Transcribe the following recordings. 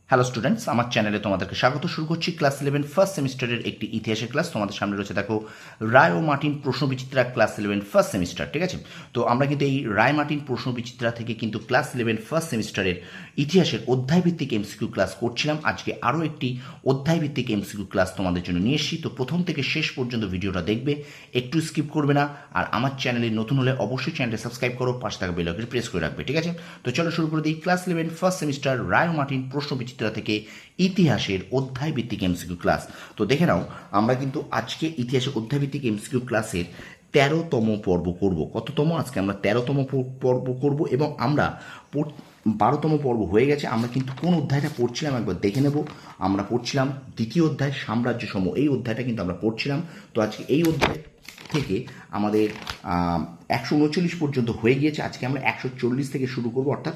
Hello students, আমার চ্যানেলে তোমাদেরকে স্বাগত। শুরু করছি ক্লাস 11 ফার্স্ট সেমিস্টারের একটি ইতিহাসের ক্লাস। তোমাদের সামনে রয়েছে দেখো রায় ও মার্টিন প্রশ্নবিচিত্রা ক্লাস 11 ফার্স্ট সেমিস্টার। ঠিক আছে, তো আমরা কিন্তু এই রায় মার্টিন প্রশ্নবিচিত্রা থেকে কিন্তু ক্লাস 11 ফার্স্ট সেমিস্টারের ইতিহাসের অধ্যায়ভিত্তিক এমসিকিউ ক্লাস করছিলাম। আজকে আরও একটি অধ্যায়ভিত্তিক এমসিকিউ ক্লাস তোমাদের জন্য নিয়ে এসেছি। তো প্রথম থেকে শেষ পর্যন্ত ভিডিওটা দেখবে, একটু স্কিপ করবে না। আর আমার চ্যানেলে নতুন হলে অবশ্যই চ্যানেলটি সাবস্ক্রাইব করো, পাশে থাকা বেল আইকনটি প্রেস করে রাখবে। ঠিক আছে, তো চলো শুরু করে দিই। ক্লাস 11 ফার্স্ট সেমিস্টার রায় ও মার্টিন প্রশ্নবিচিত্রা থেকে ইতিহাসের অধ্যায়ভিত্তিক এমসিকিউ ক্লাস। তো দেখে নাও, আমরা কিন্তু আজকে ইতিহাসের অধ্যায়ভিত্তিক এমসিকিউ ক্লাসের 13তম পর্ব করব। কততম? আজকে আমরা 13তম পর্ব করব এবং আমরা 12তম পর্ব হয়ে গেছে। আমরা কিন্তু কোন অধ্যায়টা পড়ছিলাম একবার দেখে নেব। আমরা পড়ছিলাম দ্বিতীয় অধ্যায় সাম্রাজ্যসমূহ, এই অধ্যায়টা কিন্তু আমরা পড়ছিলাম। তো আজকে এই অধ্যায় থেকে আমাদের 139 পর্যন্ত হয়ে গিয়েছে। আজকে আমরা 140 থেকে শুরু করব, অর্থাৎ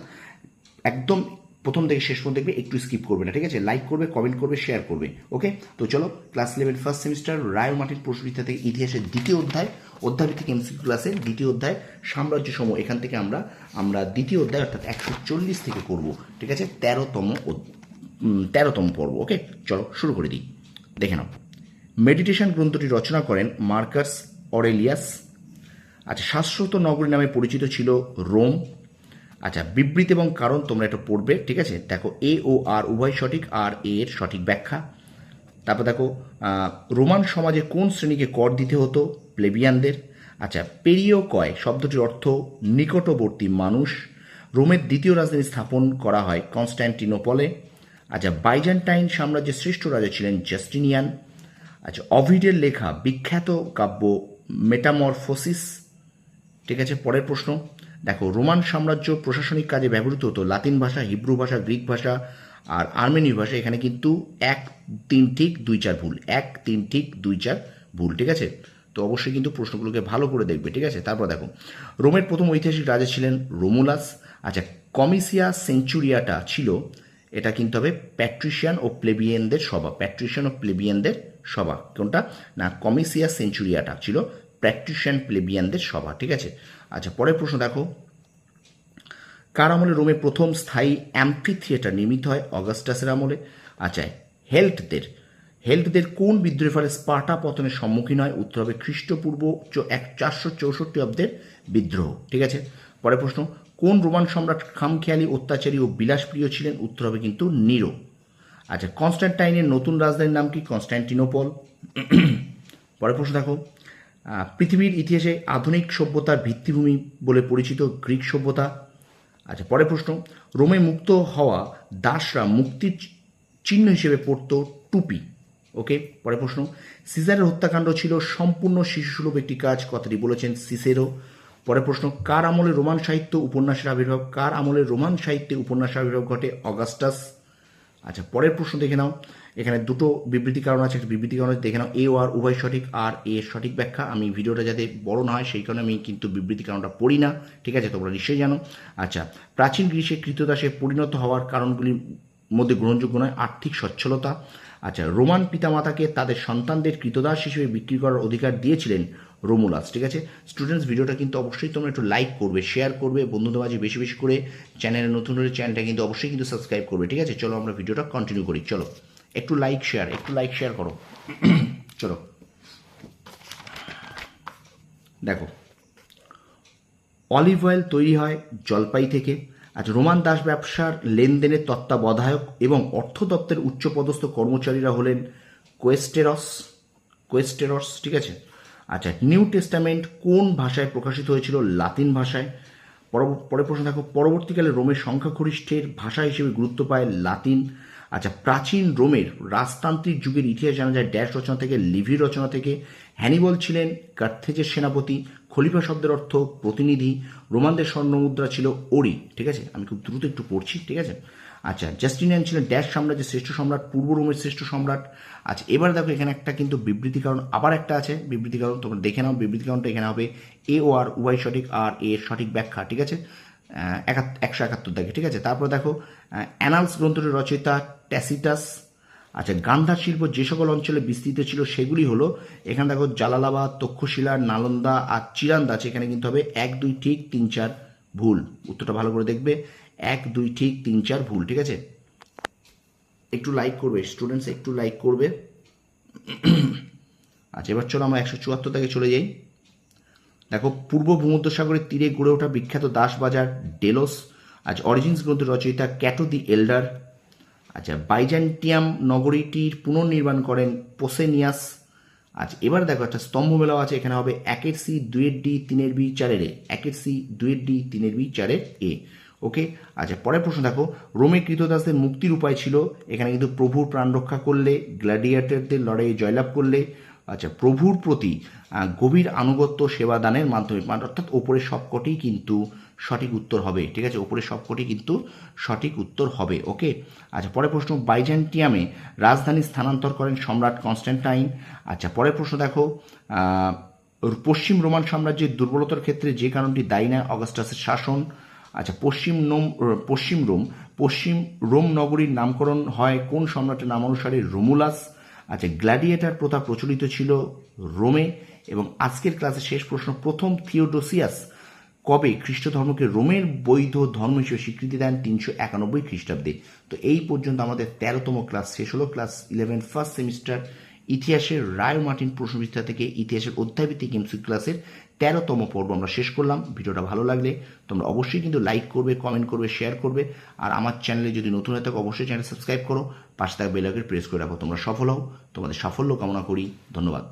একদম প্রথম থেকে শেষ পর্যন্ত দেখবে, একটু স্কিপ করবে না। ঠিক আছে, লাইক করবে, কমেন্ট করবে, শেয়ার করবে। ওকে, তো চলো ক্লাস 11 ফার্স্ট সেমিস্টার রায় ও মার্টিন প্রশ্নবিচিত্রা থেকে ইতিহাসের দ্বিতীয় অধ্যায়ভিত্তিক এমসিকিউ ক্লাসের দ্বিতীয় অধ্যায় সাম্রাজ্যসমূহ, এখান থেকে আমরা দ্বিতীয় অধ্যায় অর্থাৎ 140 থেকে করব। ঠিক আছে, 13তম পর্ব। ওকে, চলো শুরু করে দিই। দেখে নাও, মেডিটেশন গ্রন্থটি রচনা করেন মার্কাস অরেলিয়াস। আচ্ছা, শাশ্বত নগরী নামে পরিচিত ছিল রোম। আচ্ছা, বিবৃতি এবং কারণ তোমরা এটা পড়বে। ঠিক আছে, দেখো এ ও আর উভয় সঠিক, আর এর সঠিক ব্যাখ্যা। তারপর দেখো রোমান সমাজে কোন শ্রেণীকে কর দিতে হতো? প্লেবিয়ানদের। আচ্ছা, পেরিওকয় শব্দটির অর্থ নিকটবর্তী মানুষ। রোমের দ্বিতীয় রাজধানী স্থাপন করা হয় কনস্ট্যান্টিনোপলে। আচ্ছা, বাইজেন্টাইন সাম্রাজ্যের শ্রেষ্ঠ রাজা ছিলেন জাস্টিনিয়ান। আচ্ছা, অভিডের লেখা বিখ্যাত কাব্য মেটামরফোসিস। ঠিক আছে, পরের প্রশ্ন দেখো, রোমান সাম্রাজ্য প্রশাসনিক কাজে ব্যবহৃত হতো লাতিন ভাষা, হিব্রু ভাষা, গ্রিক ভাষা আর আর্মেনীয় ভাষা। এখানে কিন্তু 1 3 ঠিক 2 4 ভুল, 1 3 ঠিক 2 4 ভুল। ঠিক আছে, তো অবশ্যই কিন্তু প্রশ্নগুলোকে ভালো করে দেখবে। ঠিক আছে, তারপর দেখো, রোমের প্রথম ঐতিহাসিক রাজা ছিলেন রোমুলাস। আচ্ছা, কমিসিয়া সেঞ্চুরিয়াটা ছিল, এটা কিন্তু হবে প্যাট্রিশিয়ান ও প্লেবিয়ানদের সভা। প্যাট্রিশিয়ান ও প্লেবিয়ানদের সভা কোনটা? না, কমিসিয়া সেঞ্চুরিয়াটা ছিল প্যাট্রিশিয়ান প্লেবিয়ানদের সভা। ঠিক আছে, আচ্ছা, পরের প্রশ্ন দেখো, কার আমলে রোমে প্রথম স্থায়ী অ্যাম্ফি থিয়েটার নির্মিত হয়? অগাস্টাসের আমলে। আচ্ছা, হেল্থদের কোন বিদ্রোহের ফলে স্পার্টা পতনের সম্মুখীন হয়? উত্তর হবে খ্রিস্টপূর্ব 464 অব্দের বিদ্রোহ। ঠিক আছে, পরের প্রশ্ন, কোন রোমান সম্রাট খামখেয়ালি, অত্যাচারী ও বিলাসপ্রিয় ছিলেন? উত্তর হবে কিন্তু নিরো। আচ্ছা, কনস্ট্যান্টাইনের নতুন রাজধানীর নাম কি? কনস্ট্যান্টিনোপল। পরের প্রশ্ন দেখো, পৃথিবীর ইতিহাসে আধুনিক সভ্যতার ভিত্তিভূমি বলে পরিচিত গ্রিক সভ্যতা। আচ্ছা, পরের প্রশ্ন, রোমে মুক্ত হওয়া দাসরা মুক্তির চিহ্ন হিসেবে পড়তো টুপি। ওকে, পরের প্রশ্ন, সিজারের হত্যাকাণ্ড ছিল সম্পূর্ণ শিশুসুলভ একটি কাজ, কথাটি বলেছেন সিসেরো। পরের প্রশ্ন, কার আমলে রোমান সাহিত্য উপন্যাসের আবির্ভাব? কার আমলে রোমান সাহিত্যে উপন্যাসের আবির্ভাব ঘটে? অগাস্টাস। আচ্ছা, পরের প্রশ্ন দেখে নাও, এখানে দুটো বিবৃতি কারণ আছে, একটা বিবৃতি কারণ দেখে নাও এ ও আর উভয় সঠিক, আর এর সঠিক ব্যাখ্যা। আমি ভিডিওটা যাতে বড় না হয় সেই কারণে আমি কিন্তু বিবৃতি কারণটা পড়ি না। ঠিক আছে, তোমরা নিশ্চয়ই জানো। আচ্ছা, প্রাচীন গ্রীসে কৃতদাসে পরিণত হওয়ার কারণগুলির মধ্যে গ্রহণযোগ্য নয় আর্থিক সচ্ছলতা। আচ্ছা, রোমান পিতামাতাকে তাদের সন্তানদের কৃতদাস হিসেবে বিক্রি করার অধিকার দিয়েছিলেন রোমুলাস। ঠিক আছে, স্টুডেন্টস, ভিডিওটা কিন্তু অবশ্যই তোমরা একটু লাইক করবে, শেয়ার করবে বন্ধুদের মাঝে বেশি বেশি করে। চ্যানেলে নতুন হলে চ্যানেলটা কিন্তু অবশ্যই কিন্তু সাবস্ক্রাইব করবে। ঠিক আছে, চলো আমরা ভিডিওটা কন্টিনিউ করি। চলো একটু লাইক শেয়ার করো। চলো দেখো, অলিভ অয়েল তৈরি হয় জলপাই থেকে। আচ্ছা, রোমান দাস ব্যবসার লেনদেনের তত্ত্বাবধায়ক এবং অর্থ দপ্তরের উচ্চপদস্থ কর্মচারীরা হলেন কোয়েস্টেরস। ঠিক আছে, আচ্ছা, নিউ টেস্টামেন্ট কোন ভাষায় প্রকাশিত হয়েছিল? লাতিন ভাষায়। পরের প্রশ্ন দেখো, পরবর্তীকালে রোমের সংখ্যাগরিষ্ঠের ভাষা হিসেবে গুরুত্ব পায় লাতিন। আচ্ছা, প্রাচীন রোমের রাজতান্ত্রিক যুগের ইতিহাস জানা যায় ড্যাশ রচনা থেকে, লিভি রচনা থেকে। হ্যানিবল ছিলেন কার্থেজের সেনাপতি। খলিফা শব্দের অর্থ প্রতিনিধি। রোমানদের স্বর্ণমুদ্রা ছিল ওরি। ঠিক আছে, আমি খুব দ্রুত একটু পড়ছি। ঠিক আছে, আচ্ছা, জাস্টিনিয়ান ছিলেন ড্যাশ সাম্রাজ্যের শ্রেষ্ঠ সম্রাট, পূর্ব রোমের শ্রেষ্ঠ সম্রাট। আচ্ছা, এবার দেখো এখানে একটা কিন্তু বিবৃতি কারণ আবার একটা আছে। বিবৃতি কারণ তোমরা দেখে নাও, বিবৃতি কারণটা এখানে হবে এ ও আর উভয় সঠিক, আর এর সঠিক ব্যাখ্যা। ঠিক আছে, 171 দেখে। ঠিক আছে, তারপর দেখো, অ্যানালস গ্রন্থটির রচয়িতা ট্যাসিটাস। আচ্ছা, গান্ধার শিল্প যে সকল অঞ্চলে বিস্তৃত ছিল সেগুলি হলো, এখানে দেখো জালালাবাদ, তক্ষশিলা, নালন্দা আর চিরান্দা আছে। এখানে কিন্তু হবে 1 2 ঠিক 3 4 ভুল। উত্তরটা ভালো করে দেখবে, 1 2 ঠিক 3 4 ভুল। ঠিক আছে, একটু লাইক করবে স্টুডেন্টস, একটু লাইক করবে। আচ্ছা, এবার চলো আমরা 174 থেকে চলে যাই। দেখো, পূর্ব ভূমধ্যসাগরের তীরে গড়ে ওঠা বিখ্যাত দাস বাজার ডেলোস। আচ্ছা, অরিজিনস গ্রন্থের রচয়িতা ক্যাটো দি এল্ডার। আচ্ছা, বাইজান্টিয়াম নগরীটির পুনর্নির্মাণ করেন পোসেনিয়াস। আচ্ছা, এবার দেখো একটা স্তম্ভ মেলাও আছে, এখানে হবে 1 2 ডি 3 বি 4 এ, 1 2 ডি 3 বি 4 এ। ওকে। আচ্ছা, পরের প্রশ্ন দেখো, রোমে কৃতদাসদের মুক্তির উপায় ছিল, এখানে কিন্তু প্রভুর প্রাণ রক্ষা করলে, গ্ল্যাডিয়েটরদের লড়াইয়ে জয়লাভ করলে, আচ্ছা, প্রভুর প্রতি গভীর আনুগত্য সেবা দানের মাধ্যমে, অর্থাৎ ওপরের সবকটি কিন্তু সঠিক উত্তর হবে। ঠিক আছে, ওপরের সবকটি কিন্তু সঠিক উত্তর হবে। ওকে। আচ্ছা, পরের প্রশ্ন, বাইজান্টিয়ামে রাজধানী স্থানান্তর করেন সম্রাট কনস্ট্যান্টাইন। আচ্ছা, পরের প্রশ্ন দেখো, পশ্চিম রোমান সাম্রাজ্যের দুর্বলতার ক্ষেত্রে যে কারণটি দায়ী নয় অগাস্টাসের শাসন। আচ্ছা, পশ্চিম রোম নগরীর নামকরণ হয় কোন সম্রাটের নামানুসারে? রোমুলাস। আচ্ছা, গ্ল্যাডিয়েটার প্রথা প্রচলিত ছিল রোমে। এবং আজকের ক্লাসের শেষ প্রশ্ন, প্রথম থিওডোসিয়াস কবে খ্রিস্ট ধর্মকে রোমের বৈধ ধর্ম হিসেবে স্বীকৃতি দেন? 391 খ্রিস্টাব্দে। তো এই পর্যন্ত আমাদের 13তম ক্লাস শেষ হলো। ক্লাস 11 ফার্স্ট সেমিস্টার ইতিহাসের রায় মার্টিন প্রশ্নবিস্তার থেকে ইতিহাসের অধ্যায়ভিত্তিক এমসিকিউ ক্লাসের 13তম পর্ব আমরা শেষ করলাম। ভিডিওটা ভালো লাগলে তোমরা অবশ্যই কিন্তু লাইক করবে, কমেন্ট করবে, শেয়ার করবে। আর আমার চ্যানেলে যদি নতুন হয়ে থাকো অবশ্যই চ্যানেল সাবস্ক্রাইব করো, পাশে থাকা বেল আইকন প্রেস করে রাখো। তোমরা সফল হও, তোমাদের সাফল্য কামনা করি। ধন্যবাদ।